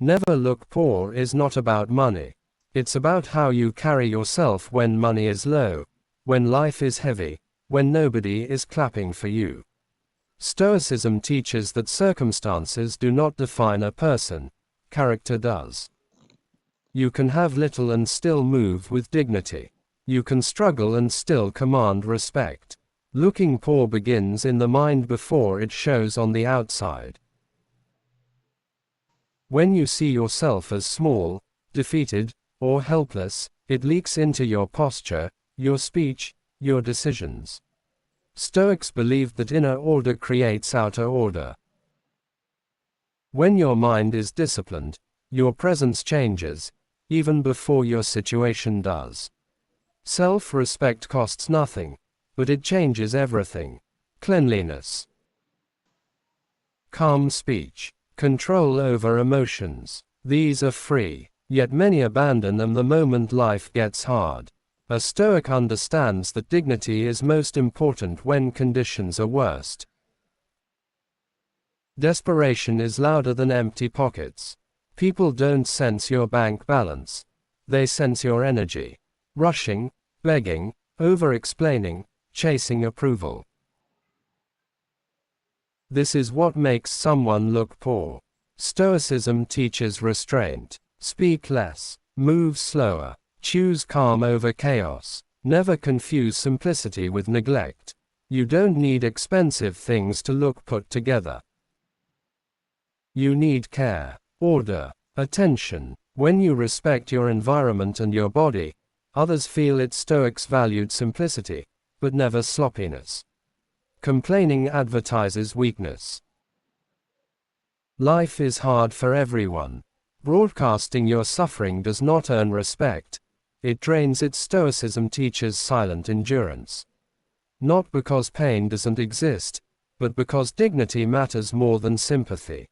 Never look poor is not about money. It's about how you carry yourself when money is low, when life is heavy, when nobody is clapping for you. Stoicism teaches that circumstances do not define a person, character does. You can have little and still move with dignity. You can struggle and still command respect. Looking poor begins in the mind before it shows on the outside. When you see yourself as small, defeated, or helpless, it leaks into your posture, your speech, your decisions. Stoics believed that inner order creates outer order. When your mind is disciplined, your presence changes, even before your situation does. Self-respect costs nothing, but it changes everything. Cleanliness. Calm speech. Control over emotions. These are free, yet many abandon them the moment life gets hard. A Stoic understands that dignity is most important when conditions are worst. Desperation is louder than empty pockets. People don't sense your bank balance. They sense your energy. Rushing, begging, over-explaining, chasing approval. This is what makes someone look poor. Stoicism teaches restraint. Speak less. Move slower. Choose calm over chaos. Never confuse simplicity with neglect. You don't need expensive things to look put together. You need care, order, attention. When you respect your environment and your body, others feel it. Stoics valued simplicity, but never sloppiness. Complaining advertises weakness. Life is hard for everyone. Broadcasting your suffering does not earn respect. It drains it. Stoicism teaches silent endurance. Not because pain doesn't exist, but because dignity matters more than sympathy.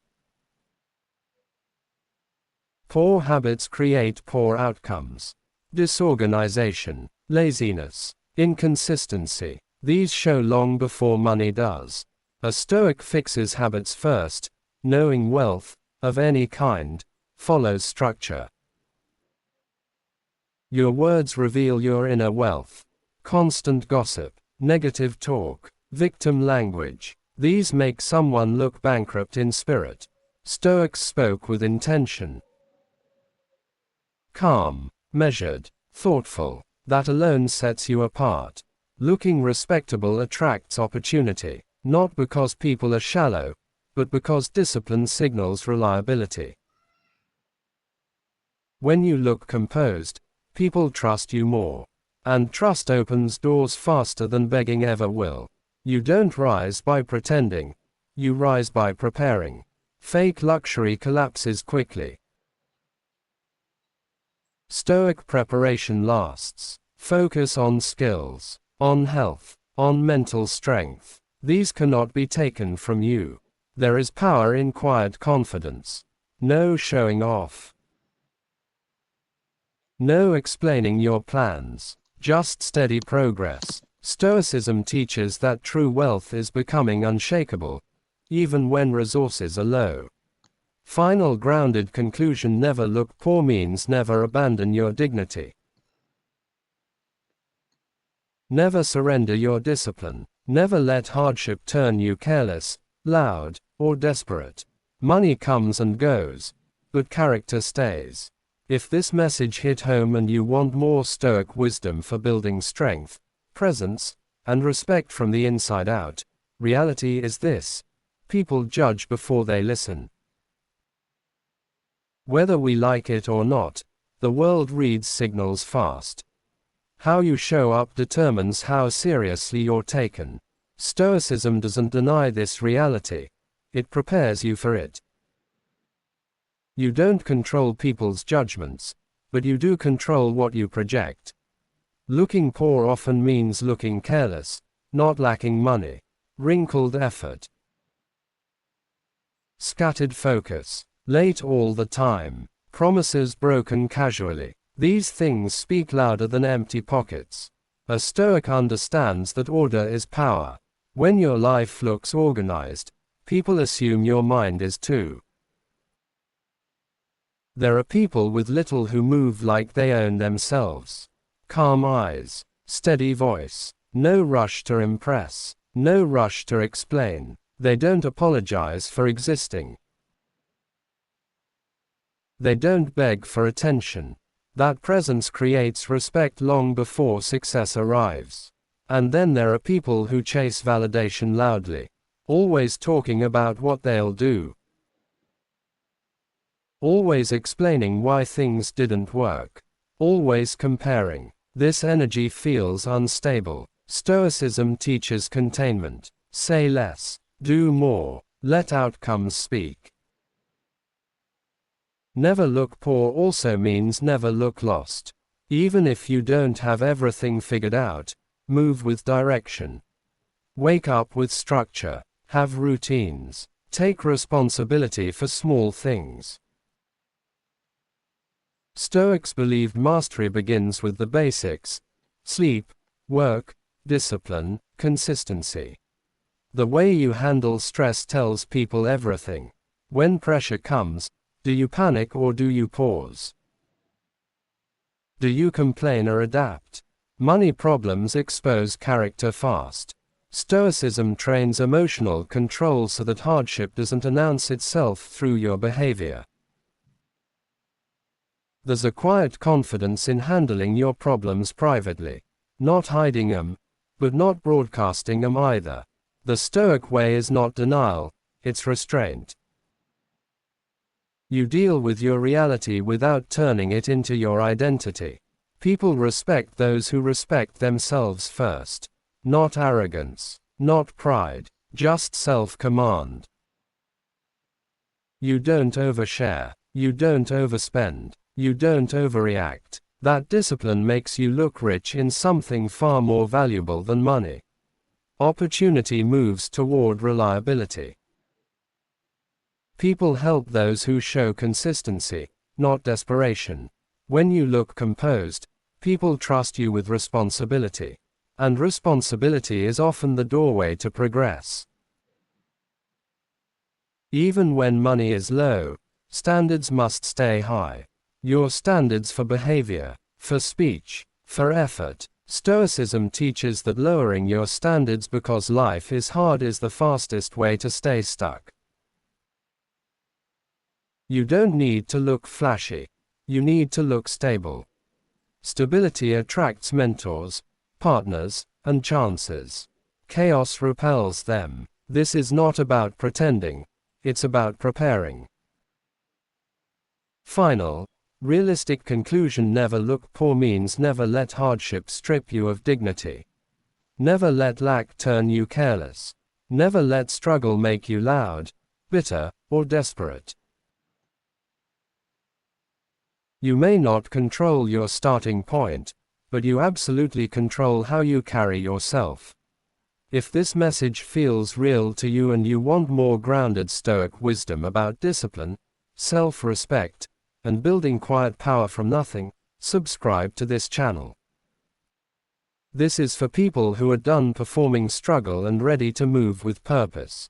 Poor habits create poor outcomes. Disorganization, laziness, inconsistency. These show long before money does. A Stoic fixes habits first, knowing wealth, of any kind, follows structure. Your words reveal your inner wealth. Constant gossip, negative talk, victim language. These make someone look bankrupt in spirit. Stoics spoke with intention. Calm, measured, thoughtful. That alone sets you apart. Looking respectable attracts opportunity, not because people are shallow, but because discipline signals reliability. When you look composed, people trust you more. And trust opens doors faster than begging ever will. You don't rise by pretending. You rise by preparing. Fake luxury collapses quickly. Stoic preparation lasts. Focus on skills, on health, on mental strength. These cannot be taken from you. There is power in quiet confidence. No showing off. No explaining your plans. Just steady progress. Stoicism teaches that true wealth is becoming unshakable, even when resources are low. Final grounded conclusion: never look poor means never abandon your dignity. Never surrender your discipline. Never let hardship turn you careless, loud, or desperate. Money comes and goes, but character stays. If this message hit home and you want more Stoic wisdom for building strength, presence, and respect from the inside out, reality is this: people judge before they listen. Whether we like it or not, the world reads signals fast. How you show up determines how seriously you're taken. Stoicism doesn't deny this reality. It prepares you for it. You don't control people's judgments, but you do control what you project. Looking poor often means looking careless, not lacking money. Wrinkled effort. Scattered focus. Late all the time. Promises broken casually. These things speak louder than empty pockets. A Stoic understands that order is power. When your life looks organized, people assume your mind is too. There are people with little who move like they own themselves. Calm eyes, steady voice, no rush to impress, no rush to explain. They don't apologize for existing. They don't beg for attention. That presence creates respect long before success arrives. And then there are people who chase validation loudly, always talking about what they'll do, always explaining why things didn't work, always comparing. This energy feels unstable. Stoicism teaches containment. Say less, do more, let outcomes speak. Never look poor also means never look lost. Even if you don't have everything figured out, move with direction. Wake up with structure. Have routines. Take responsibility for small things. Stoics believed mastery begins with the basics: sleep, work, discipline, consistency. The way you handle stress tells people everything. When pressure comes, do you panic or do you pause? Do you complain or adapt? Money problems expose character fast. Stoicism trains emotional control so that hardship doesn't announce itself through your behavior. There's a quiet confidence in handling your problems privately. Not hiding them, but not broadcasting them either. The Stoic way is not denial, it's restraint. You deal with your reality without turning it into your identity. People respect those who respect themselves first. Not arrogance, not pride, just self-command. You don't overshare, you don't overspend, you don't overreact. That discipline makes you look rich in something far more valuable than money. Opportunity moves toward reliability. People help those who show consistency, not desperation. When you look composed, people trust you with responsibility. And responsibility is often the doorway to progress. Even when money is low, standards must stay high. Your standards for behavior, for speech, for effort. Stoicism teaches that lowering your standards because life is hard is the fastest way to stay stuck. You don't need to look flashy. You need to look stable. Stability attracts mentors, partners, and chances. Chaos repels them. This is not about pretending, it's about preparing. Final, realistic conclusion: never look poor means never let hardship strip you of dignity. Never let lack turn you careless. Never let struggle make you loud, bitter, or desperate. You may not control your starting point, but you absolutely control how you carry yourself. If this message feels real to you and you want more grounded Stoic wisdom about discipline, self-respect, and building quiet power from nothing, subscribe to this channel. This is for people who are done performing struggle and ready to move with purpose.